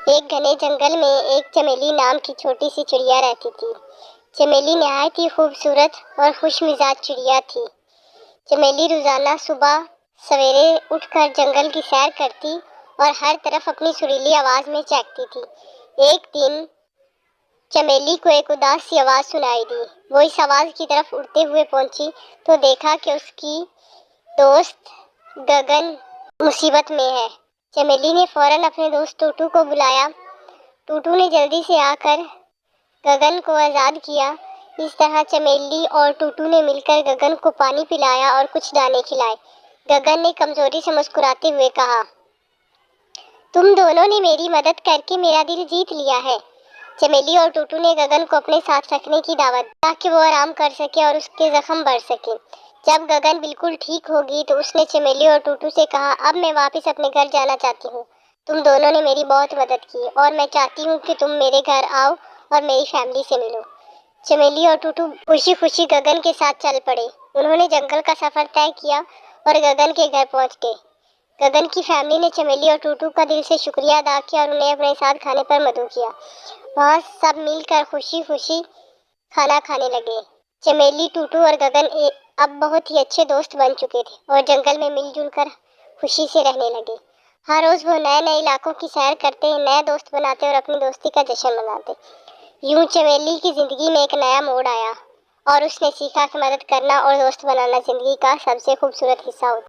ایک گھنے جنگل میں ایک چمیلی نام کی چھوٹی سی چڑیا رہتی تھی۔ چمیلی نہایت ہی خوبصورت اور خوش مزاج چڑیا تھی۔ چمیلی روزانہ صبح سویرے اٹھ کر جنگل کی سیر کرتی اور ہر طرف اپنی سریلی آواز میں چہکتی تھی۔ ایک دن چمیلی کو ایک اداس سی آواز سنائی دی۔ وہ اس آواز کی طرف اڑتے ہوئے پہنچی تو دیکھا کہ اس کی دوست گگن مصیبت میں ہے۔ چمیلی نے فوراً اپنے دوست ٹوٹو کو بلایا۔ ٹوٹو نے جلدی سے آ کر گگن کو آزاد کیا۔ اس طرح چمیلی اور ٹوٹو نے مل کر گگن کو پانی پلایا اور کچھ دانے کھلائے۔ گگن نے کمزوری سے مسکراتے ہوئے کہا، تم دونوں نے میری مدد کر کے میرا دل جیت لیا ہے۔ چمیلی اور ٹوٹو نے گگن کو اپنے ساتھ رکھنے کی دعوت دی تاکہ وہ آرام کر سکے اور اس کے زخم بڑھ سکے۔ جب گگن بالکل ٹھیک ہو گئی تو اس نے چمیلی اور ٹوٹو سے کہا، اب میں واپس اپنے گھر جانا چاہتی ہوں۔ تم دونوں نے میری بہت مدد کی اور میں چاہتی ہوں کہ تم میرے گھر آؤ اور میری فیملی سے ملو۔ چمیلی اور ٹوٹو خوشی خوشی گگن کے ساتھ چل پڑے۔ انہوں نے جنگل کا سفر طے کیا اور گگن کے گھر پہنچ گئے۔ گگن کی فیملی نے چمیلی اور ٹوٹو کا دل سے شکریہ ادا کیا اور انہیں اپنے ساتھ کھانے پر مدعو کیا۔ وہاں سب مل کر خوشی خوشی کھانا کھانے لگے۔ چمیلی، ٹوٹو اور گگن اب بہت ہی اچھے دوست بن چکے تھے اور جنگل میں مل جل کر خوشی سے رہنے لگے۔ ہر روز وہ نئے نئے علاقوں کی سیر کرتے، نئے دوست بناتے اور اپنی دوستی کا جشن مناتے۔ یوں چمیلی کی زندگی میں ایک نیا موڑ آیا اور اس نے سیکھا کہ مدد کرنا اور دوست بنانا زندگی کا سب سے خوبصورت حصہ ہوتا ہے۔